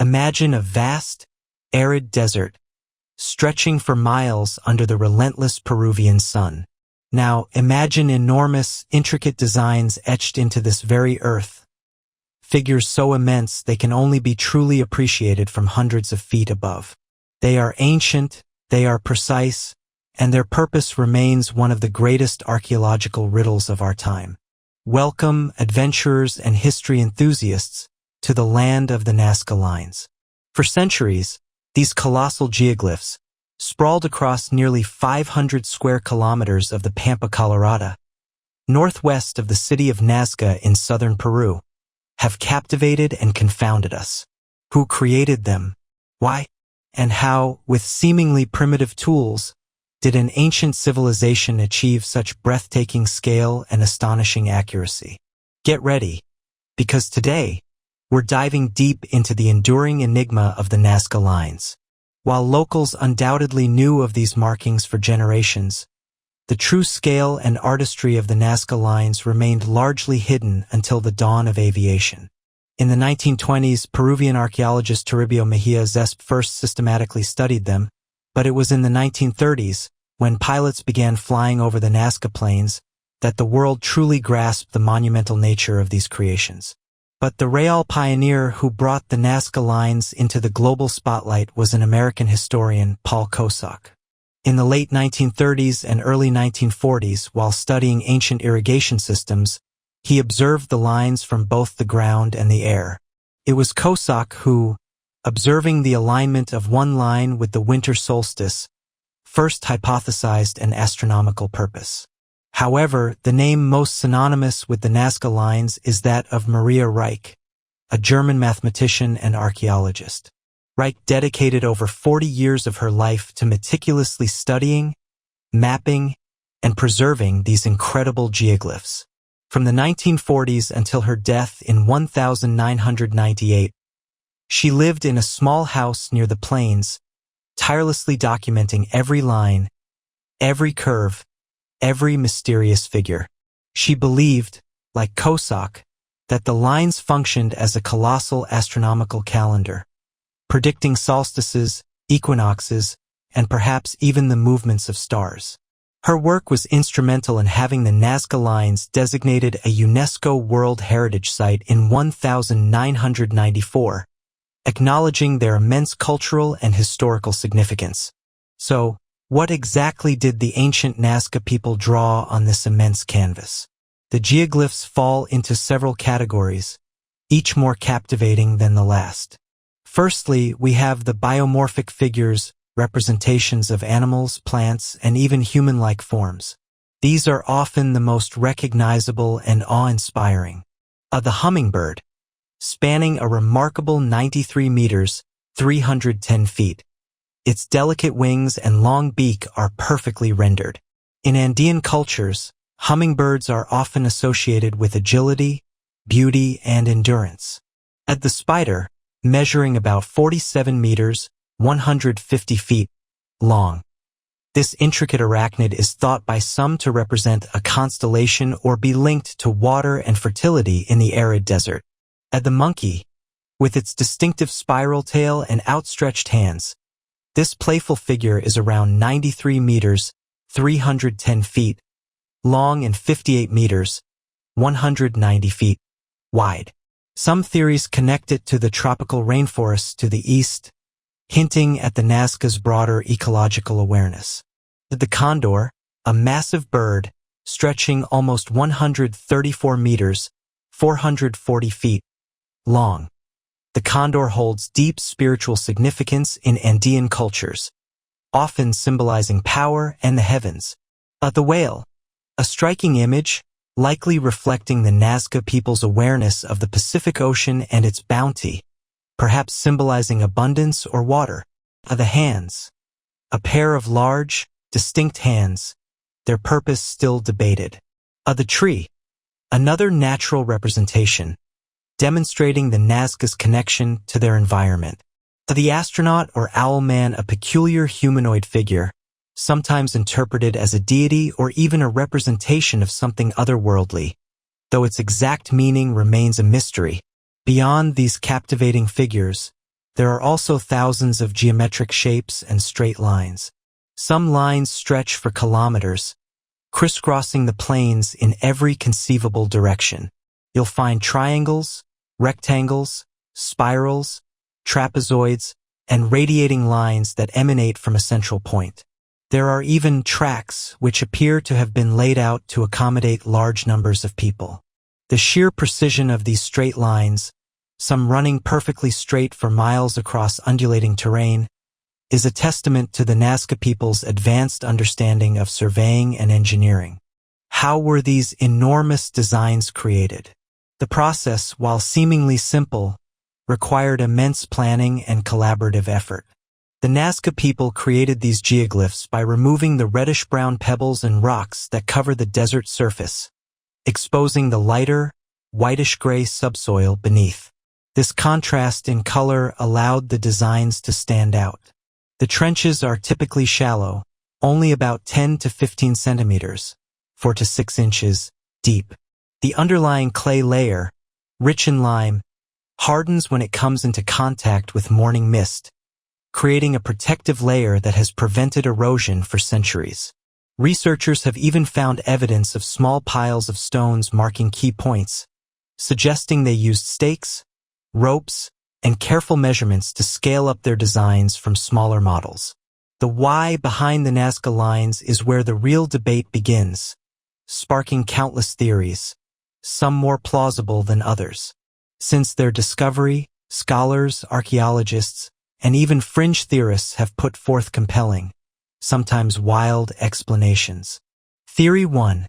Imagine a vast, arid desert, stretching for miles under the relentless Peruvian sun. Now, imagine enormous, intricate designs etched into this very earth. Figures so immense they can only be truly appreciated from hundreds of feet above. They are ancient, they are precise, and their purpose remains one of the greatest archaeological riddles of our time. Welcome, adventurers and history enthusiasts, to the land of the Nazca Lines. For centuries, these colossal geoglyphs, sprawled across nearly 500 square kilometers of the Pampa Colorada, northwest of the city of Nazca in southern Peru, have captivated and confounded us. Who created them? Why? And how, with seemingly primitive tools, did an ancient civilization achieve such breathtaking scale and astonishing accuracy? Get ready, because today, we're diving deep into the enduring enigma of the Nazca Lines. While locals undoubtedly knew of these markings for generations, the true scale and artistry of the Nazca Lines remained largely hidden until the dawn of aviation. In the 1920s, Peruvian archaeologist Toribio Mejia Zesp first systematically studied them, but it was in the 1930s, when pilots began flying over the Nazca Plains, that the world truly grasped the monumental nature of these creations. But the real pioneer who brought the Nazca Lines into the global spotlight was an American historian, Paul Kosok. In the late 1930s and early 1940s, while studying ancient irrigation systems, he observed the lines from both the ground and the air. It was Kosok who, observing the alignment of one line with the winter solstice, first hypothesized an astronomical purpose. However, the name most synonymous with the Nazca Lines is that of Maria Reiche, a German mathematician and archaeologist. Reiche dedicated over 40 years of her life to meticulously studying, mapping, and preserving these incredible geoglyphs. From the 1940s until her death in 1998, she lived in a small house near the plains, tirelessly documenting every line, every curve, every mysterious figure. She believed, like Kosok, that the lines functioned as a colossal astronomical calendar, predicting solstices, equinoxes, and perhaps even the movements of stars. Her work was instrumental in having the Nazca Lines designated a UNESCO World Heritage Site in 1994, acknowledging their immense cultural and historical significance. So, what exactly did the ancient Nazca people draw on this immense canvas? The geoglyphs fall into several categories, each more captivating than the last. Firstly, we have the biomorphic figures, representations of animals, plants, and even human-like forms. These are often the most recognizable and awe-inspiring. The hummingbird, spanning a remarkable 93 meters, 310 feet. Its delicate wings and long beak are perfectly rendered. In Andean cultures, hummingbirds are often associated with agility, beauty, and endurance. The spider, measuring about 47 meters, 150 feet, long. This intricate arachnid is thought by some to represent a constellation or be linked to water and fertility in the arid desert. The monkey, with its distinctive spiral tail and outstretched hands, this playful figure is around 93 meters, 310 feet, long and 58 meters, 190 feet, wide. Some theories connect it to the tropical rainforests to the east, hinting at the Nazca's broader ecological awareness. The condor, a massive bird, stretching almost 134 meters, 440 feet, long. The condor holds deep spiritual significance in Andean cultures, often symbolizing power and the heavens. The whale, a striking image, likely reflecting the Nazca people's awareness of the Pacific Ocean and its bounty, perhaps symbolizing abundance or water. The hands, a pair of large, distinct hands, their purpose still debated. The tree, another natural representation, demonstrating the Nazca's connection to their environment. The astronaut or owl man, a peculiar humanoid figure, sometimes interpreted as a deity or even a representation of something otherworldly, though its exact meaning remains a mystery. Beyond these captivating figures, There are also thousands of geometric shapes and straight lines. Some lines stretch for kilometers, crisscrossing the plains in every conceivable direction. You'll find triangles, rectangles, spirals, trapezoids, and radiating lines that emanate from a central point. There are even tracks which appear to have been laid out to accommodate large numbers of people. The sheer precision of these straight lines, some running perfectly straight for miles across undulating terrain, is a testament to the Nazca people's advanced understanding of surveying and engineering. How were these enormous designs created? The process, while seemingly simple, required immense planning and collaborative effort. The Nazca people created these geoglyphs by removing the reddish-brown pebbles and rocks that cover the desert surface, exposing the lighter, whitish-gray subsoil beneath. This contrast in color allowed the designs to stand out. The trenches are typically shallow, only about 10 to 15 centimeters, 4 to 6 inches, deep. The underlying clay layer, rich in lime, hardens when it comes into contact with morning mist, creating a protective layer that has prevented erosion for centuries. Researchers have even found evidence of small piles of stones marking key points, suggesting they used stakes, ropes, and careful measurements to scale up their designs from smaller models. The why behind the Nazca Lines is where the real debate begins, sparking countless theories, some more plausible than others. Since their discovery, scholars, archaeologists, and even fringe theorists have put forth compelling, sometimes wild explanations. Theory 1.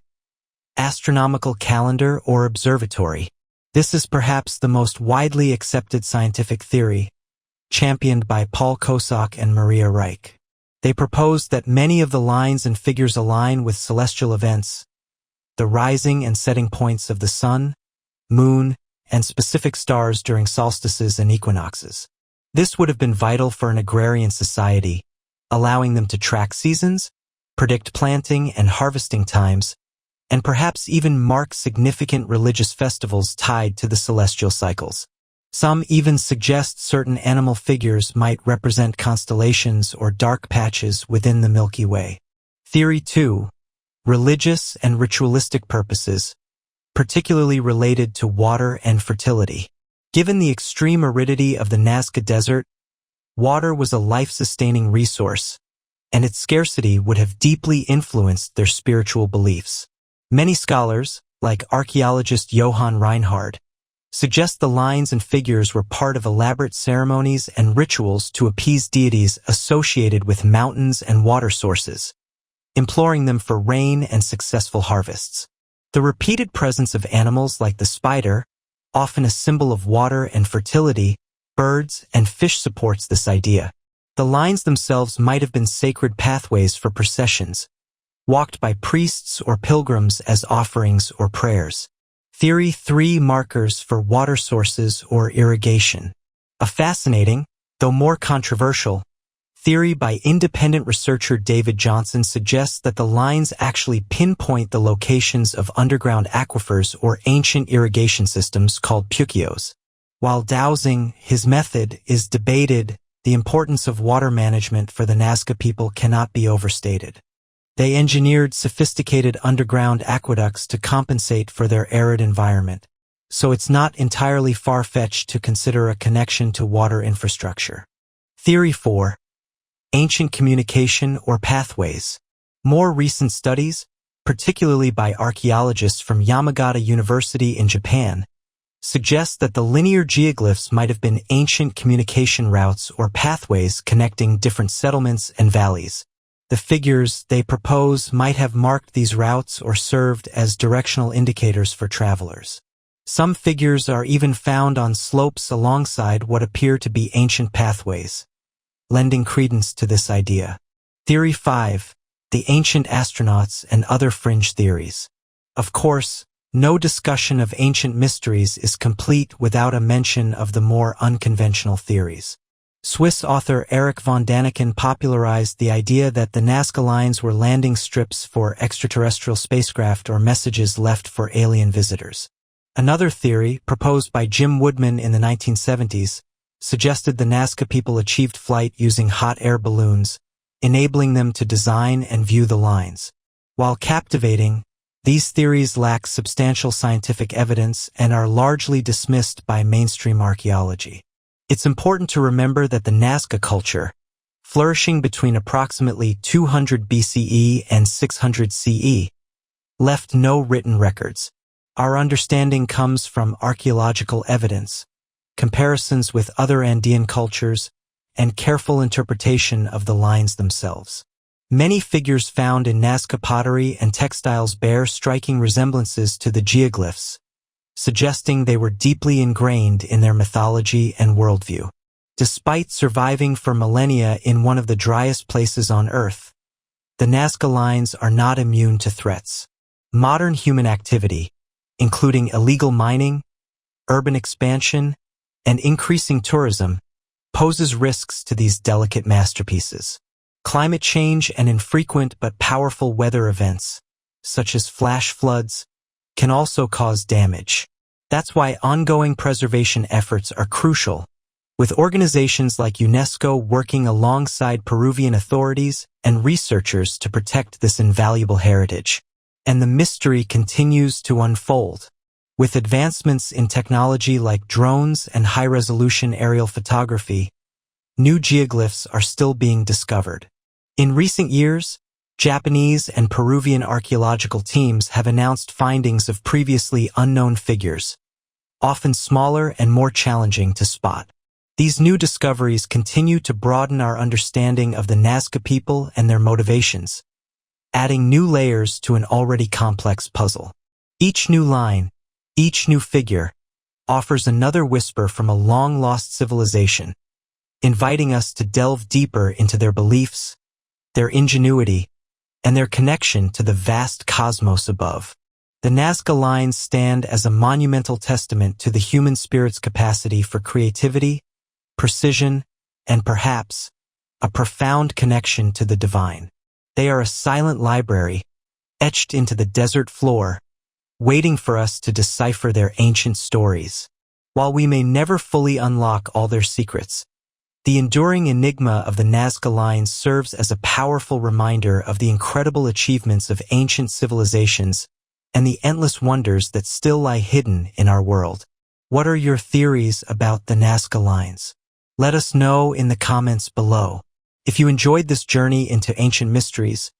Astronomical calendar or observatory. This is perhaps the most widely accepted scientific theory, championed by Paul Kosok and Maria Reiche. They proposed that many of the lines and figures align with celestial events, the rising and setting points of the sun, moon, and specific stars during solstices and equinoxes. This would have been vital for an agrarian society, allowing them to track seasons, predict planting and harvesting times, and perhaps even mark significant religious festivals tied to the celestial cycles. Some even suggest certain animal figures might represent constellations or dark patches within the Milky Way. Theory 2. Religious and ritualistic purposes, particularly related to water and fertility. Given the extreme aridity of the Nazca Desert, water was a life-sustaining resource, and its scarcity would have deeply influenced their spiritual beliefs. Many scholars, like archaeologist Johann Reinhard, suggest the lines and figures were part of elaborate ceremonies and rituals to appease deities associated with mountains and water sources, imploring them for rain and successful harvests. The repeated presence of animals like the spider, often a symbol of water and fertility, birds, and fish supports this idea. The lines themselves might have been sacred pathways for processions, walked by priests or pilgrims as offerings or prayers. Theory 3. Markers for water sources or irrigation. A fascinating, though more controversial, theory by independent researcher David Johnson suggests that the lines actually pinpoint the locations of underground aquifers or ancient irrigation systems called puquios. While dowsing, his method, is debated, the importance of water management for the Nazca people cannot be overstated. They engineered sophisticated underground aqueducts to compensate for their arid environment, so it's not entirely far-fetched to consider a connection to water infrastructure. Theory 4. Ancient communication or pathways. More recent studies, particularly by archaeologists from Yamagata University in Japan, suggest that the linear geoglyphs might have been ancient communication routes or pathways connecting different settlements and valleys. The figures they propose might have marked these routes or served as directional indicators for travelers. Some figures are even found on slopes alongside what appear to be ancient pathways, lending credence to this idea. Theory 5. The ancient astronauts and other fringe theories. Of course, no discussion of ancient mysteries is complete without a mention of the more unconventional theories. Swiss author Erich von Däniken popularized the idea that the Nazca Lines were landing strips for extraterrestrial spacecraft or messages left for alien visitors. Another theory, proposed by Jim Woodman in the 1970s, suggested the Nazca people achieved flight using hot air balloons, enabling them to design and view the lines. While captivating, these theories lack substantial scientific evidence and are largely dismissed by mainstream archaeology. It's important to remember that the Nazca culture, flourishing between approximately 200 BCE and 600 CE, left no written records. Our understanding comes from archaeological evidence, comparisons with other Andean cultures, and careful interpretation of the lines themselves. Many figures found in Nazca pottery and textiles bear striking resemblances to the geoglyphs, suggesting they were deeply ingrained in their mythology and worldview. Despite surviving for millennia in one of the driest places on Earth, the Nazca Lines are not immune to threats. Modern human activity, including illegal mining, urban expansion, and increasing tourism, poses risks to these delicate masterpieces. Climate change and infrequent but powerful weather events, such as flash floods, can also cause damage. That's why ongoing preservation efforts are crucial, with organizations like UNESCO working alongside Peruvian authorities and researchers to protect this invaluable heritage. And the mystery continues to unfold. With advancements in technology like drones and high-resolution aerial photography, new geoglyphs are still being discovered. In recent years, Japanese and Peruvian archaeological teams have announced findings of previously unknown figures, often smaller and more challenging to spot. These new discoveries continue to broaden our understanding of the Nazca people and their motivations, adding new layers to an already complex puzzle. Each new line, each new figure, offers another whisper from a long-lost civilization, inviting us to delve deeper into their beliefs, their ingenuity, and their connection to the vast cosmos above. The Nazca Lines stand as a monumental testament to the human spirit's capacity for creativity, precision, and perhaps a profound connection to the divine. They are a silent library, etched into the desert floor, waiting for us to decipher their ancient stories. While we may never fully unlock all their secrets, the enduring enigma of the Nazca Lines serves as a powerful reminder of the incredible achievements of ancient civilizations and the endless wonders that still lie hidden in our world. What are your theories about the Nazca Lines? Let us know in the comments below. If you enjoyed this journey into ancient mysteries,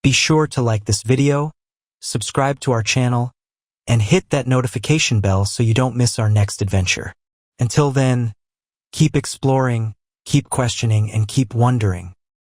be sure to like this video, subscribe to our channel, and hit that notification bell so you don't miss our next adventure. Until then, keep exploring, keep questioning, and keep wondering.